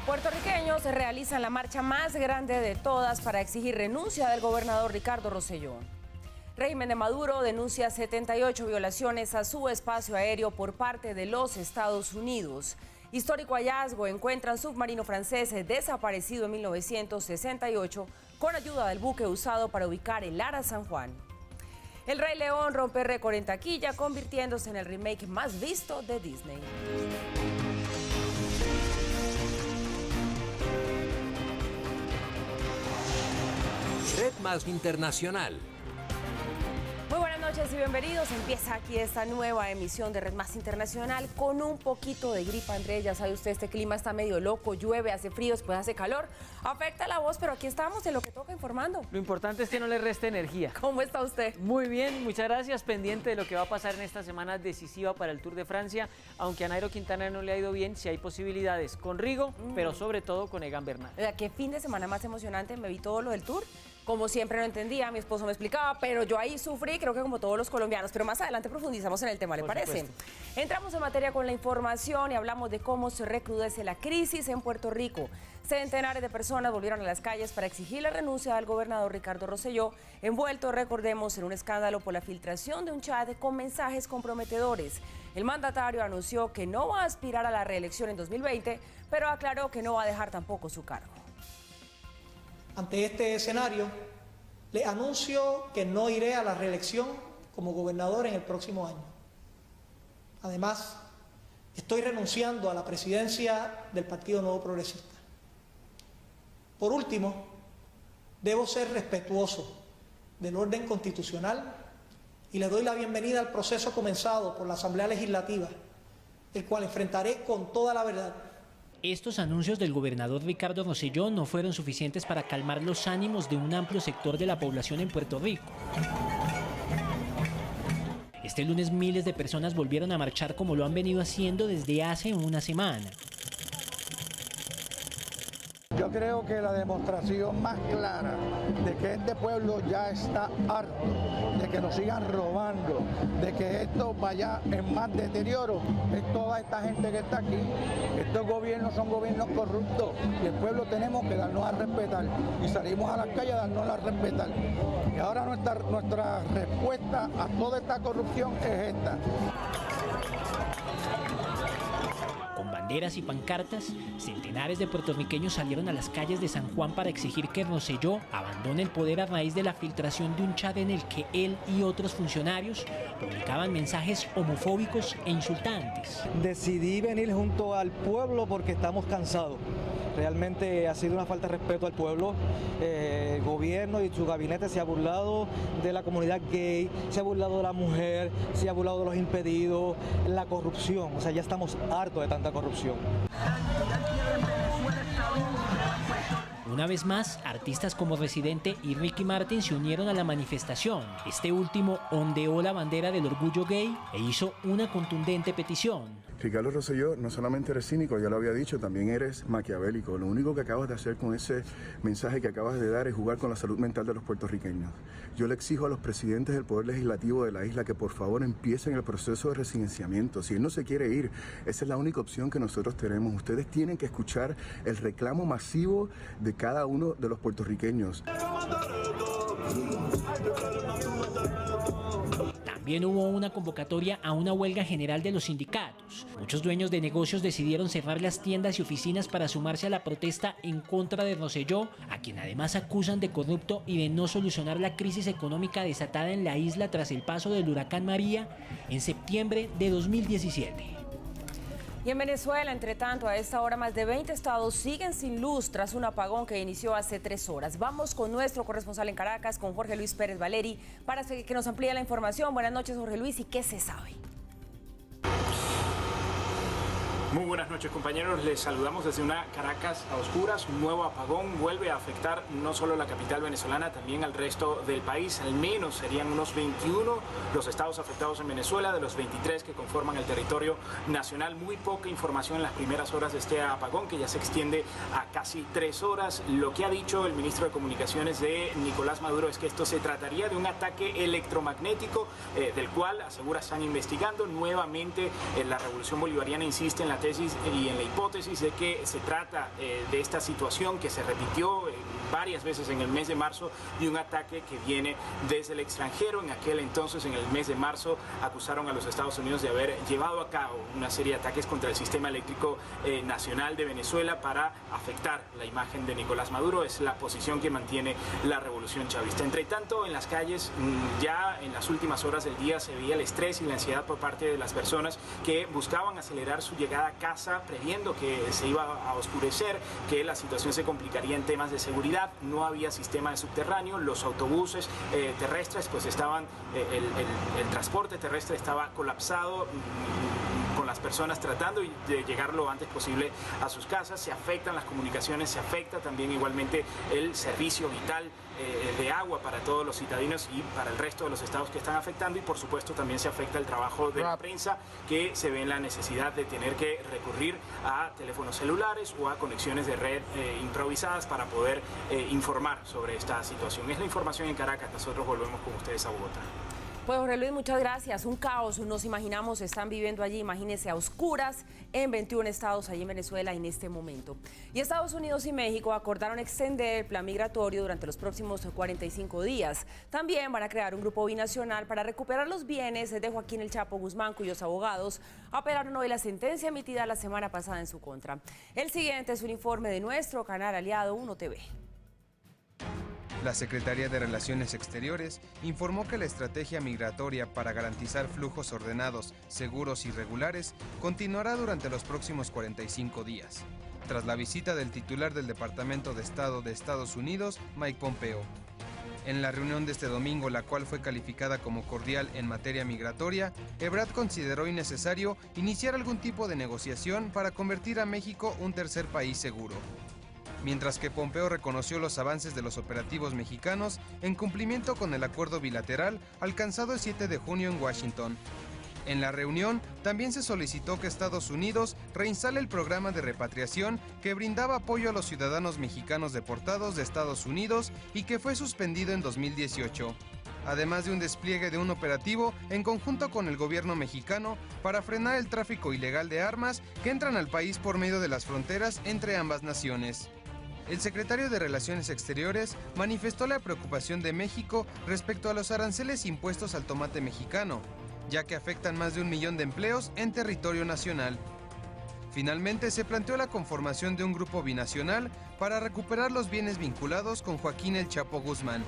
Puertorriqueños realizan la marcha más grande de todas para exigir renuncia del gobernador Ricardo Rosselló. Régimen de Maduro denuncia 78 violaciones a su espacio aéreo por parte de los Estados Unidos. Histórico hallazgo: encuentran submarino francés desaparecido en 1968 con ayuda del buque usado para ubicar el Ara San Juan. El Rey León rompe récord en taquilla, convirtiéndose en el remake más visto de Disney. Red Más Internacional. Muy buenas noches y bienvenidos. Empieza aquí esta nueva emisión de Red Más Internacional con un poquito de gripa, Andrés. Ya sabe usted, este clima está medio loco, llueve, hace frío, después hace calor. Afecta la voz, pero aquí estamos en lo que toca informando. Lo importante es que no le reste energía. ¿Cómo está usted? Muy bien, muchas gracias. Pendiente de lo que va a pasar en esta semana decisiva para el Tour de Francia. Aunque a Nairo Quintana no le ha ido bien, sí hay posibilidades con Rigo, pero sobre todo con Egan Bernal. ¿Qué fin de semana más emocionante? Me vi todo lo del Tour. Como siempre no entendía, mi esposo me explicaba, pero yo ahí sufrí, creo que como todos los colombianos. Pero más adelante profundizamos en el tema, ¿le parece? Entramos en materia con la información y hablamos de cómo se recrudece la crisis en Puerto Rico. Centenares de personas volvieron a las calles para exigir la renuncia del gobernador Ricardo Rosselló, envuelto, recordemos, en un escándalo por la filtración de un chat con mensajes comprometedores. El mandatario anunció que no va a aspirar a la reelección en 2020, pero aclaró que no va a dejar tampoco su cargo. Ante este escenario, le anuncio que no iré a la reelección como gobernador en el próximo año. Además, estoy renunciando a la presidencia del Partido Nuevo Progresista. Por último, debo ser respetuoso del orden constitucional y le doy la bienvenida al proceso comenzado por la Asamblea Legislativa, el cual enfrentaré con toda la verdad. Estos anuncios del gobernador Ricardo Rosselló no fueron suficientes para calmar los ánimos de un amplio sector de la población en Puerto Rico. Este lunes miles de personas volvieron a marchar como lo han venido haciendo desde hace una semana. Yo creo que la demostración más clara de que este pueblo ya está harto, de que nos sigan robando, de que esto vaya en más deterioro, es toda esta gente que está aquí. Estos gobiernos son gobiernos corruptos y el pueblo tenemos que darnos a respetar y salimos a las calles a darnos a respetar. Y ahora nuestra respuesta a toda esta corrupción es esta. Con banderas y pancartas, centenares de puertorriqueños salieron a las calles de San Juan para exigir que Rosselló abandone el poder a raíz de la filtración de un chat en el que él y otros funcionarios publicaban mensajes homofóbicos e insultantes. Decidí venir junto al pueblo porque estamos cansados. Realmente ha sido una falta de respeto al pueblo. El gobierno y su gabinete se ha burlado de la comunidad gay, se ha burlado de la mujer, se ha burlado de los impedidos, la corrupción. O sea, ya estamos hartos de tanta corrupción. Una vez más, artistas como Residente y Ricky Martin se unieron a la manifestación. Este último ondeó la bandera del orgullo gay e hizo una contundente petición. Ricardo Rosselló, no solamente eres cínico, ya lo había dicho, también eres maquiavélico. Lo único que acabas de hacer con ese mensaje que acabas de dar es jugar con la salud mental de los puertorriqueños. Yo le exijo a los presidentes del Poder Legislativo de la isla que por favor empiecen el proceso de residenciamiento. Si él no se quiere ir, esa es la única opción que nosotros tenemos. Ustedes tienen que escuchar el reclamo masivo de cada uno de los puertorriqueños. También hubo una convocatoria a una huelga general de los sindicatos. Muchos dueños de negocios decidieron cerrar las tiendas y oficinas para sumarse a la protesta en contra de Rosselló, a quien además acusan de corrupto y de no solucionar la crisis económica desatada en la isla tras el paso del huracán María en septiembre de 2017. Y en Venezuela, entre tanto, a esta hora más de 20 estados siguen sin luz tras un apagón que inició hace 3 horas. Vamos con nuestro corresponsal en Caracas, con Jorge Luis Pérez Valeri, para que nos amplíe la información. Buenas noches, Jorge Luis, ¿y qué se sabe? Muy buenas noches, compañeros. Les saludamos desde una Caracas a oscuras. Un nuevo apagón vuelve a afectar no solo la capital venezolana, también al resto del país. Al menos serían unos 21 los estados afectados en Venezuela, de los 23 que conforman el territorio nacional. Muy poca información en las primeras horas de este apagón, que ya se extiende a casi 3 horas. Lo que ha dicho el ministro de Comunicaciones de Nicolás Maduro es que esto se trataría de un ataque electromagnético, del cual asegura están investigando. Nuevamente, la Revolución Bolivariana insiste en la tesis y en la hipótesis de que se trata de esta situación que se repitió varias veces en el mes de marzo de un ataque que viene desde el extranjero. En aquel entonces, en el mes de marzo, acusaron a los Estados Unidos de haber llevado a cabo una serie de ataques contra el sistema eléctrico nacional de Venezuela para afectar la imagen de Nicolás Maduro. Es la posición que mantiene la revolución chavista. Entre tanto, en las calles, ya en las últimas horas del día se veía el estrés y la ansiedad por parte de las personas que buscaban acelerar su llegada a casa, previendo que se iba a oscurecer, que la situación se complicaría en temas de seguridad. No había sistema de subterráneo, los autobuses terrestres pues estaban, el transporte terrestre estaba colapsado, con las personas tratando de llegar lo antes posible a sus casas. Se afectan las comunicaciones, se afecta también igualmente el servicio vital de agua para todos los citadinos y para el resto de los estados que están afectando, y por supuesto también se afecta el trabajo de la prensa, que se ve en la necesidad de tener que recurrir a teléfonos celulares o a conexiones de red improvisadas para poder informar sobre esta situación. Es la información en Caracas. Nosotros volvemos con ustedes a Bogotá. Pues Jorge Luis, muchas gracias. Un caos, nos imaginamos, están viviendo allí, imagínense, a oscuras en 21 estados allí en Venezuela en este momento. Y Estados Unidos y México acordaron extender el plan migratorio durante los próximos 45 días. También van a crear un grupo binacional para recuperar los bienes de Joaquín El Chapo Guzmán, cuyos abogados apelaron hoy la sentencia emitida la semana pasada en su contra. El siguiente es un informe de nuestro canal aliado 1TV. La Secretaría de Relaciones Exteriores informó que la estrategia migratoria para garantizar flujos ordenados, seguros y regulares continuará durante los próximos 45 días, tras la visita del titular del Departamento de Estado de Estados Unidos, Mike Pompeo. En la reunión de este domingo, la cual fue calificada como cordial en materia migratoria, Ebrard consideró innecesario iniciar algún tipo de negociación para convertir a México un tercer país seguro. Mientras que Pompeo reconoció los avances de los operativos mexicanos en cumplimiento con el acuerdo bilateral alcanzado el 7 de junio en Washington. En la reunión también se solicitó que Estados Unidos reinstale el programa de repatriación que brindaba apoyo a los ciudadanos mexicanos deportados de Estados Unidos y que fue suspendido en 2018. Además de un despliegue de un operativo en conjunto con el gobierno mexicano para frenar el tráfico ilegal de armas que entran al país por medio de las fronteras entre ambas naciones. El secretario de Relaciones Exteriores manifestó la preocupación de México respecto a los aranceles impuestos al tomate mexicano, ya que afectan más de 1 millón de empleos en territorio nacional. Finalmente, se planteó la conformación de un grupo binacional para recuperar los bienes vinculados con Joaquín El Chapo Guzmán.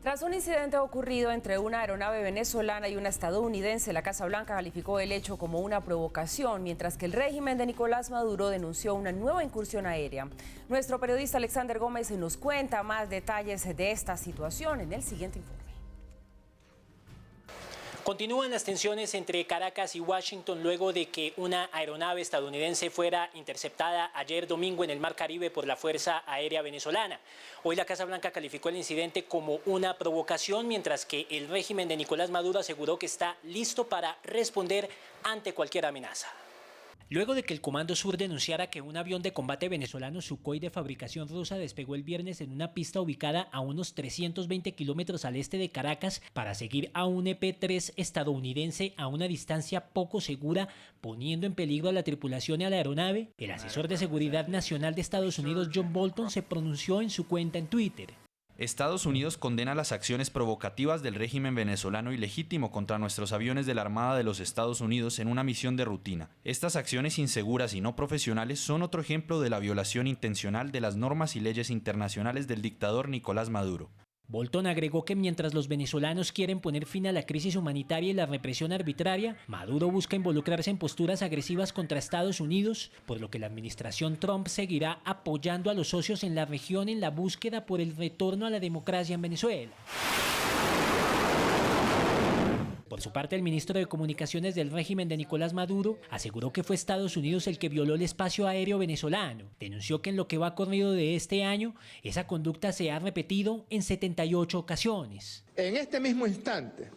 Tras un incidente ocurrido entre una aeronave venezolana y una estadounidense, la Casa Blanca calificó el hecho como una provocación, mientras que el régimen de Nicolás Maduro denunció una nueva incursión aérea. Nuestro periodista Alexander Gómez nos cuenta más detalles de esta situación en el siguiente informe. Continúan las tensiones entre Caracas y Washington luego de que una aeronave estadounidense fuera interceptada ayer domingo en el Mar Caribe por la Fuerza Aérea Venezolana. Hoy la Casa Blanca calificó el incidente como una provocación, mientras que el régimen de Nicolás Maduro aseguró que está listo para responder ante cualquier amenaza. Luego de que el Comando Sur denunciara que un avión de combate venezolano Sukhoi de fabricación rusa despegó el viernes en una pista ubicada a unos 320 kilómetros al este de Caracas para seguir a un EP-3 estadounidense a una distancia poco segura, poniendo en peligro a la tripulación y a la aeronave, el asesor de Seguridad Nacional de Estados Unidos, John Bolton, se pronunció en su cuenta en Twitter. Estados Unidos condena las acciones provocativas del régimen venezolano ilegítimo contra nuestros aviones de la Armada de los Estados Unidos en una misión de rutina. Estas acciones inseguras y no profesionales son otro ejemplo de la violación intencional de las normas y leyes internacionales del dictador Nicolás Maduro. Bolton agregó que mientras los venezolanos quieren poner fin a la crisis humanitaria y la represión arbitraria, Maduro busca involucrarse en posturas agresivas contra Estados Unidos, por lo que la administración Trump seguirá apoyando a los socios en la región en la búsqueda por el retorno a la democracia en Venezuela. Por su parte, el ministro de Comunicaciones del régimen de Nicolás Maduro aseguró que fue Estados Unidos el que violó el espacio aéreo venezolano. Denunció que en lo que va corrido de este año, esa conducta se ha repetido en 78 ocasiones. En este mismo instante,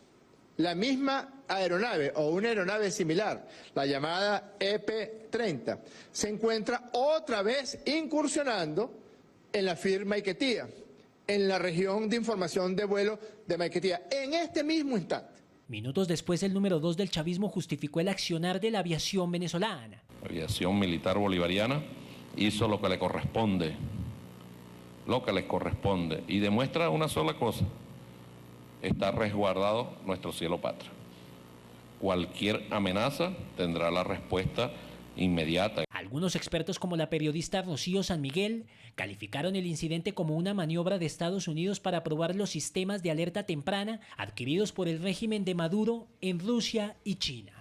la misma aeronave o una aeronave similar, la llamada EP-30, se encuentra otra vez incursionando en la FIR Maiquetía, en la región de información de vuelo de Maiquetía, en este mismo instante. Minutos después, el número 2 del chavismo justificó el accionar de la aviación venezolana. La aviación militar bolivariana hizo lo que le corresponde, y demuestra una sola cosa: está resguardado nuestro cielo patrio. Cualquier amenaza tendrá la respuesta inmediata. Algunos expertos, como la periodista Rocío San Miguel, calificaron el incidente como una maniobra de Estados Unidos para probar los sistemas de alerta temprana adquiridos por el régimen de Maduro en Rusia y China.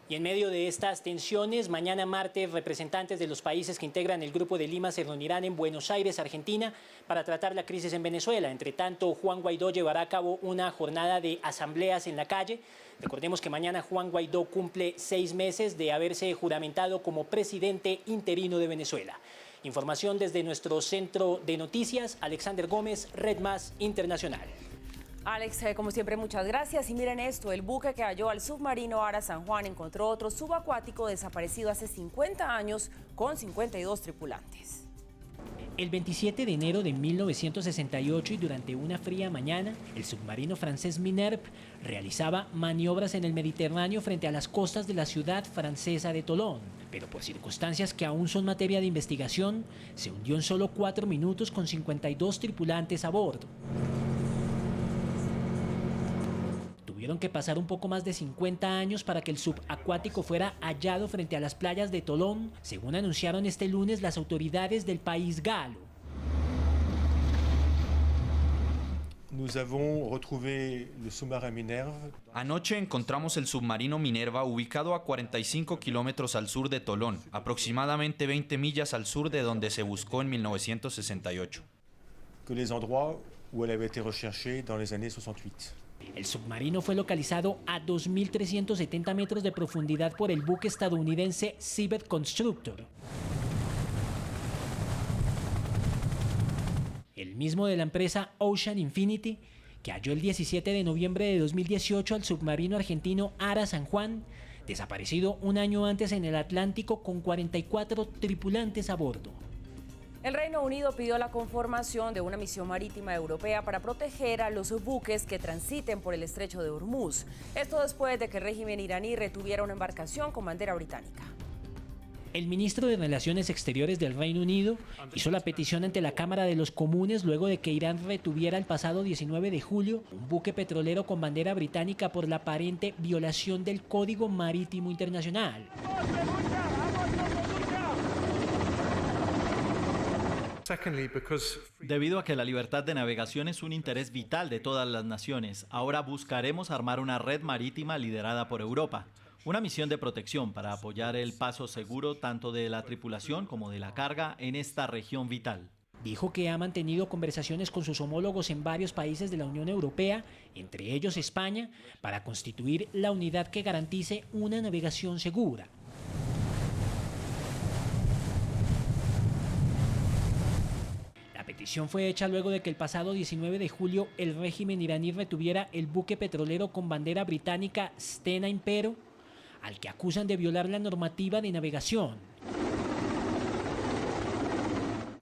Y en medio de estas tensiones, mañana martes, representantes de los países que integran el Grupo de Lima se reunirán en Buenos Aires, Argentina, para tratar la crisis en Venezuela. Entre tanto, Juan Guaidó llevará a cabo una jornada de asambleas en la calle. Recordemos que mañana Juan Guaidó cumple 6 meses de haberse juramentado como presidente interino de Venezuela. Información desde nuestro centro de noticias, Alexander Gómez, Red Más Internacional. Alex, como siempre, muchas gracias. Y miren esto, el buque que halló al submarino Ara San Juan encontró otro subacuático desaparecido hace 50 años con 52 tripulantes. El 27 de enero de 1968 y durante una fría mañana, el submarino francés Minerve realizaba maniobras en el Mediterráneo frente a las costas de la ciudad francesa de Tolón. Pero por circunstancias que aún son materia de investigación, se hundió en solo 4 minutos con 52 tripulantes a bordo. Tuvieron que pasar un poco más de 50 años para que el subacuático fuera hallado frente a las playas de Tolón, según anunciaron este lunes las autoridades del país galo. Anoche encontramos el submarino Minerva ubicado a 45 kilómetros al sur de Tolón, aproximadamente 20 millas al sur de donde se buscó en 1968. El submarino fue localizado a 2.370 metros de profundidad por el buque estadounidense Seabed Constructor. El mismo de la empresa Ocean Infinity, que halló el 17 de noviembre de 2018 al submarino argentino Ara San Juan, desaparecido un año antes en el Atlántico con 44 tripulantes a bordo. El Reino Unido pidió la conformación de una misión marítima europea para proteger a los buques que transiten por el estrecho de Hormuz. Esto después de que el régimen iraní retuviera una embarcación con bandera británica. El ministro de Relaciones Exteriores del Reino Unido hizo la petición ante la Cámara de los Comunes luego de que Irán retuviera el pasado 19 de julio un buque petrolero con bandera británica por la aparente violación del Código Marítimo Internacional. Debido a que la libertad de navegación es un interés vital de todas las naciones, ahora buscaremos armar una red marítima liderada por Europa. Una misión de protección para apoyar el paso seguro tanto de la tripulación como de la carga en esta región vital. Dijo que ha mantenido conversaciones con sus homólogos en varios países de la Unión Europea, entre ellos España, para constituir la unidad que garantice una navegación segura. La petición fue hecha luego de que el pasado 19 de julio el régimen iraní retuviera el buque petrolero con bandera británica Stena Impero, al que acusan de violar la normativa de navegación.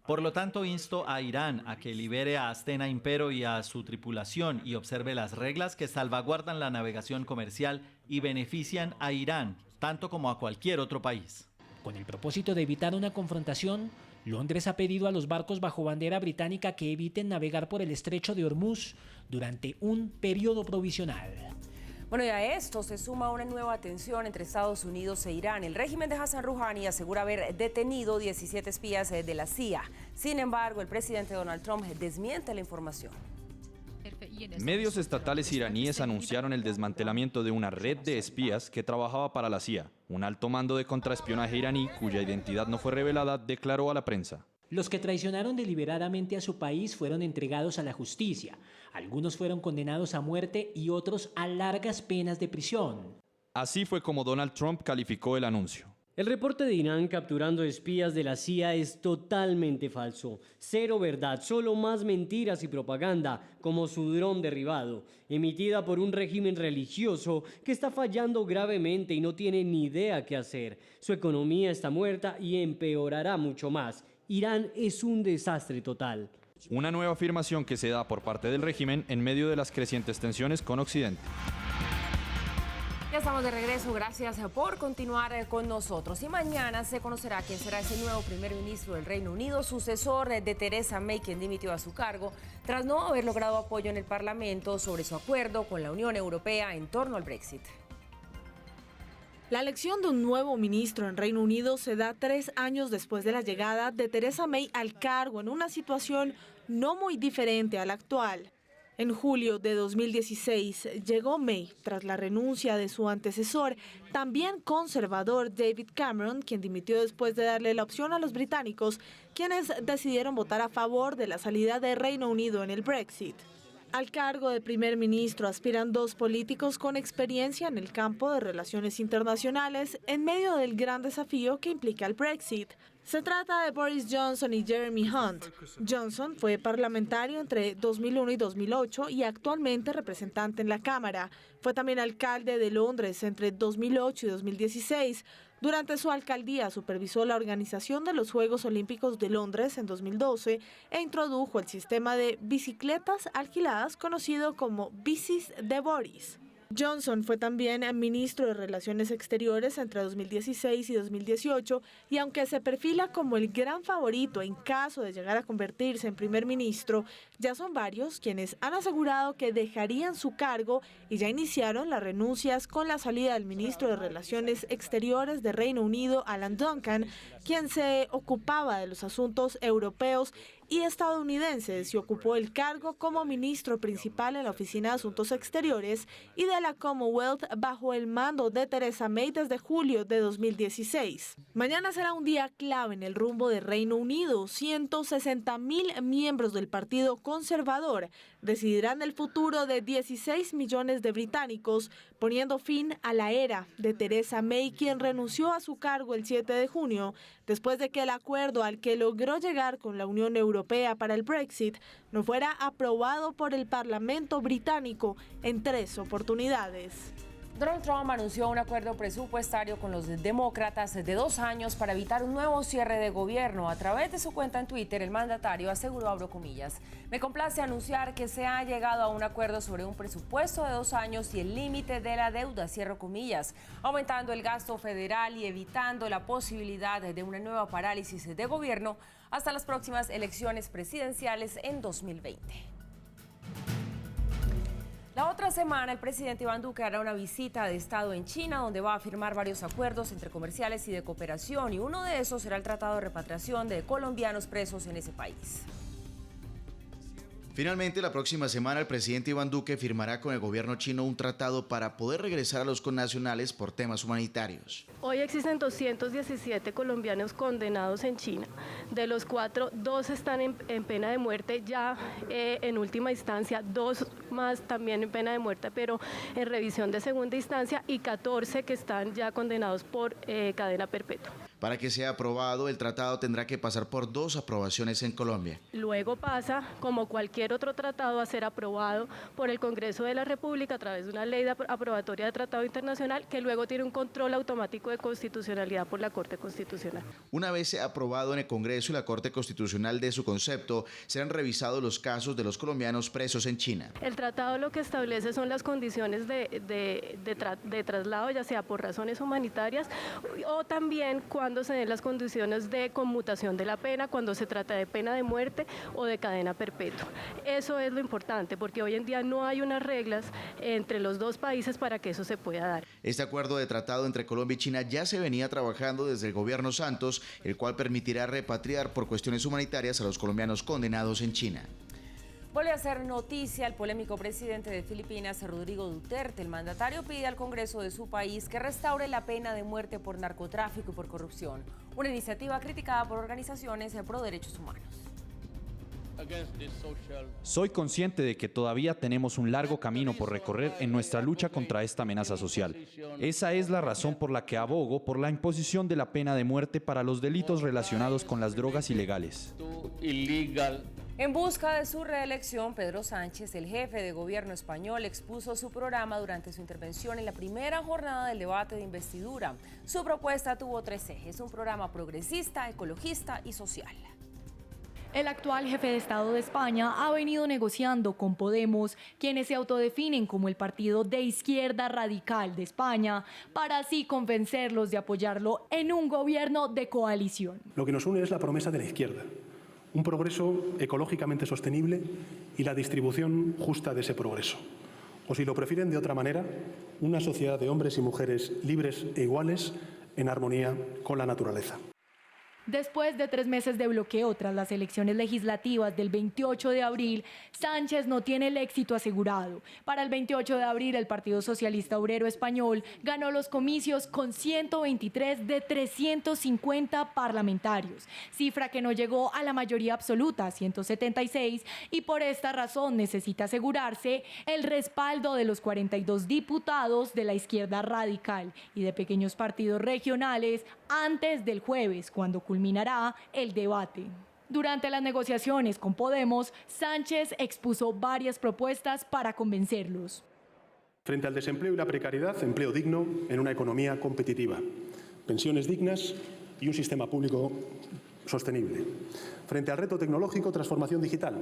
Por lo tanto, insto a Irán a que libere a Stena Impero y a su tripulación y observe las reglas que salvaguardan la navegación comercial y benefician a Irán, tanto como a cualquier otro país. Con el propósito de evitar una confrontación, Londres ha pedido a los barcos bajo bandera británica que eviten navegar por el estrecho de Hormuz durante un periodo provisional. Bueno, y a esto se suma una nueva tensión entre Estados Unidos e Irán. El régimen de Hassan Rouhani asegura haber detenido 17 espías de la CIA. Sin embargo, el presidente Donald Trump desmiente la información. Medios estatales iraníes anunciaron el desmantelamiento de una red de espías que trabajaba para la CIA. Un alto mando de contraespionaje iraní, cuya identidad no fue revelada, declaró a la prensa: los que traicionaron deliberadamente a su país fueron entregados a la justicia. Algunos fueron condenados a muerte y otros a largas penas de prisión. Así fue como Donald Trump calificó el anuncio. El reporte de Irán capturando espías de la CIA es totalmente falso. Cero verdad, solo más mentiras y propaganda, como su dron derribado, emitida por un régimen religioso que está fallando gravemente y no tiene ni idea qué hacer. Su economía está muerta y empeorará mucho más. Irán es un desastre total. Una nueva afirmación que se da por parte del régimen en medio de las crecientes tensiones con Occidente. Ya estamos de regreso, gracias por continuar con nosotros. Y mañana se conocerá quién será ese nuevo primer ministro del Reino Unido, sucesor de Theresa May, quien dimitió a su cargo tras no haber logrado apoyo en el Parlamento sobre su acuerdo con la Unión Europea en torno al Brexit. La elección de un nuevo ministro en Reino Unido se da 3 años después de la llegada de Theresa May al cargo, en una situación no muy diferente a la actual. En julio de 2016 llegó May tras la renuncia de su antecesor, también conservador David Cameron, quien dimitió después de darle la opción a los británicos, quienes decidieron votar a favor de la salida de Reino Unido en el Brexit. Al cargo de primer ministro aspiran 2 políticos con experiencia en el campo de relaciones internacionales en medio del gran desafío que implica el Brexit. Se trata de Boris Johnson y Jeremy Hunt. Johnson fue parlamentario entre 2001 y 2008 y actualmente representante en la Cámara. Fue también alcalde de Londres entre 2008 y 2016. Durante su alcaldía supervisó la organización de los Juegos Olímpicos de Londres en 2012 e introdujo el sistema de bicicletas alquiladas conocido como Bicis de Boris. Johnson fue también ministro de Relaciones Exteriores entre 2016 y 2018 y aunque se perfila como el gran favorito en caso de llegar a convertirse en primer ministro, ya son varios quienes han asegurado que dejarían su cargo y ya iniciaron las renuncias con la salida del ministro de Relaciones Exteriores de Reino Unido, Alan Duncan, quien se ocupaba de los asuntos europeos y estadounidenses y ocupó el cargo como ministro principal en la Oficina de Asuntos Exteriores y de la Commonwealth bajo el mando de Theresa May desde julio de 2016. Mañana será un día clave en el rumbo de Reino Unido. 160.000 miembros del Partido Conservador decidirán el futuro de 16 millones de británicos, poniendo fin a la era de Theresa May, quien renunció a su cargo el 7 de junio, después de que el acuerdo al que logró llegar con la Unión Europea para el Brexit no fuera aprobado por el Parlamento británico en 3 oportunidades. Donald Trump anunció un acuerdo presupuestario con los demócratas de 2 años para evitar un nuevo cierre de gobierno. A través de su cuenta en Twitter, el mandatario aseguró, abro comillas, me complace anunciar que se ha llegado a un acuerdo sobre un presupuesto de 2 años y el límite de la deuda, cierro comillas, aumentando el gasto federal y evitando la posibilidad de una nueva parálisis de gobierno hasta las próximas elecciones presidenciales en 2020. La otra semana, el presidente Iván Duque hará una visita de Estado en China, donde va a firmar varios acuerdos entre comerciales y de cooperación, y uno de esos será el tratado de repatriación de colombianos presos en ese país. Finalmente, la próxima semana el presidente Iván Duque firmará con el gobierno chino un tratado para poder regresar a los connacionales por temas humanitarios. Hoy existen 217 colombianos condenados en China, de los 2 están en pena de muerte ya en última instancia, 2 más también en pena de muerte, pero en revisión de segunda instancia, y 14 que están ya condenados por cadena perpetua. Para que sea aprobado, el tratado tendrá que pasar por 2 aprobaciones en Colombia. Luego pasa, como cualquier otro tratado, a ser aprobado por el Congreso de la República a través de una ley aprobatoria de tratado internacional que luego tiene un control automático de constitucionalidad por la Corte Constitucional. Una vez sea aprobado en el Congreso y la Corte Constitucional de su concepto, serán revisados los casos de los colombianos presos en China. El tratado lo que establece son las condiciones de traslado, ya sea por razones humanitarias o también cuando se den las condiciones de conmutación de la pena, cuando se trata de pena de muerte o de cadena perpetua. Eso es lo importante, porque hoy en día no hay unas reglas entre los 2 países para que eso se pueda dar. Este acuerdo de tratado entre Colombia y China ya se venía trabajando desde el gobierno Santos, el cual permitirá repatriar por cuestiones humanitarias a los colombianos condenados en China. Vuelve a ser noticia el polémico presidente de Filipinas, Rodrigo Duterte. El mandatario pide al Congreso de su país que restaure la pena de muerte por narcotráfico y por corrupción, una iniciativa criticada por organizaciones pro derechos humanos. Soy consciente de que todavía tenemos un largo camino por recorrer en nuestra lucha contra esta amenaza social. Esa es la razón por la que abogo por la imposición de la pena de muerte para los delitos relacionados con las drogas ilegales. En busca de su reelección, Pedro Sánchez, el jefe de gobierno español, expuso su programa durante su intervención en la primera jornada del debate de investidura. Su propuesta tuvo 3 ejes: un programa progresista, ecologista y social. El actual jefe de Estado de España ha venido negociando con Podemos, quienes se autodefinen como el partido de izquierda radical de España, para así convencerlos de apoyarlo en un gobierno de coalición. Lo que nos une es la promesa de la izquierda, un progreso ecológicamente sostenible y la distribución justa de ese progreso. O si lo prefieren de otra manera, una sociedad de hombres y mujeres libres e iguales en armonía con la naturaleza. Después de 3 meses de bloqueo tras las elecciones legislativas del 28 de abril, Sánchez no tiene el éxito asegurado. Para el 28 de abril, el Partido Socialista Obrero Español ganó los comicios con 123 de 350 parlamentarios, cifra que no llegó a la mayoría absoluta, 176, y por esta razón necesita asegurarse el respaldo de los 42 diputados de la izquierda radical y de pequeños partidos regionales antes del jueves, cuando culminará el debate. Durante las negociaciones con Podemos, Sánchez expuso varias propuestas para convencerlos. Frente al desempleo y la precariedad, empleo digno en una economía competitiva, pensiones dignas y un sistema público sostenible. Frente al reto tecnológico, transformación digital.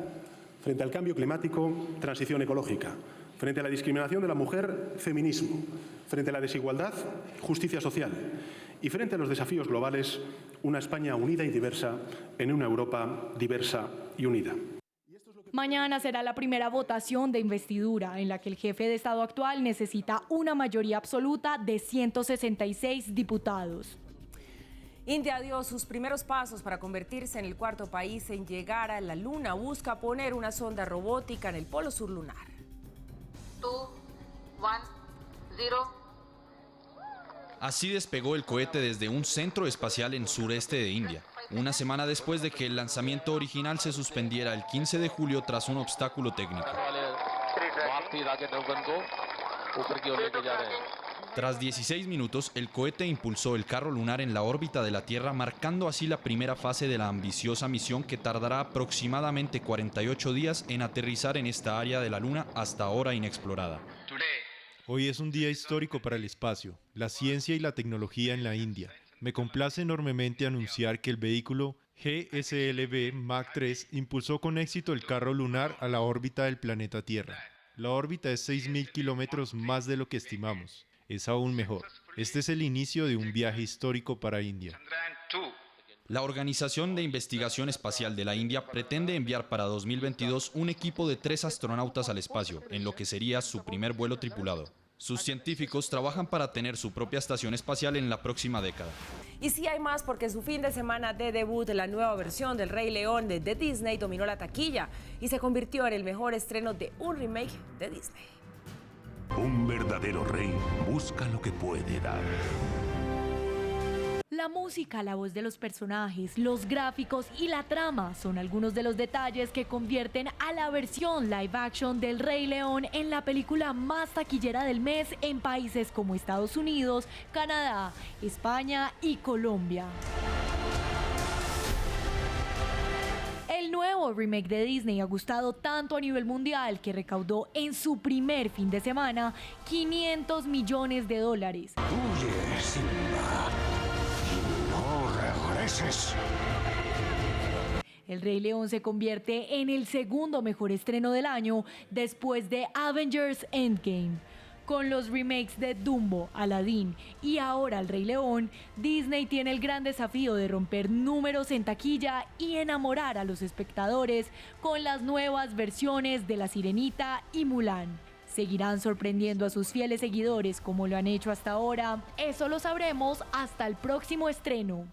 Frente al cambio climático, transición ecológica. Frente a la discriminación de la mujer, feminismo. Frente a la desigualdad, justicia social. Y frente a los desafíos globales, una España unida y diversa en una Europa diversa y unida. Mañana será la primera votación de investidura en la que el jefe de Estado actual necesita una mayoría absoluta de 166 diputados. India dio sus primeros pasos para convertirse en el 4º país en llegar a la Luna. Busca poner una sonda robótica en el polo sur lunar. 2, 1, 0. Así despegó el cohete desde un centro espacial en sureste de India, una semana después de que el lanzamiento original se suspendiera el 15 de julio tras un obstáculo técnico. Tras 16 minutos, el cohete impulsó el carro lunar en la órbita de la Tierra, marcando así la primera fase de la ambiciosa misión que tardará aproximadamente 48 días en aterrizar en esta área de la Luna hasta ahora inexplorada. Hoy es un día histórico para el espacio, la ciencia y la tecnología en la India. Me complace enormemente anunciar que el vehículo GSLV Mach 3 impulsó con éxito el carro lunar a la órbita del planeta Tierra. La órbita es 6.000 kilómetros más de lo que estimamos. Es aún mejor. Este es el inicio de un viaje histórico para India. La Organización de Investigación Espacial de la India pretende enviar para 2022 un equipo de 3 astronautas al espacio, en lo que sería su primer vuelo tripulado. Sus científicos trabajan para tener su propia estación espacial en la próxima década. Y sí hay más, porque su fin de semana de debut, la nueva versión del Rey León de Disney dominó la taquilla y se convirtió en el mejor estreno de un remake de Disney. Un verdadero rey busca lo que puede dar. La música, la voz de los personajes, los gráficos y la trama son algunos de los detalles que convierten a la versión live action del Rey León en la película más taquillera del mes en países como Estados Unidos, Canadá, España y Colombia. El nuevo remake de Disney ha gustado tanto a nivel mundial que recaudó en su primer fin de semana $500 millones. Huye, Simba. El Rey León se convierte en el segundo mejor estreno del año después de Avengers Endgame. Con los remakes de Dumbo, Aladdin y ahora El Rey León, Disney tiene el gran desafío de romper números en taquilla y enamorar a los espectadores con las nuevas versiones de La Sirenita y Mulan. ¿Seguirán sorprendiendo a sus fieles seguidores como lo han hecho hasta ahora? Eso lo sabremos hasta el próximo estreno.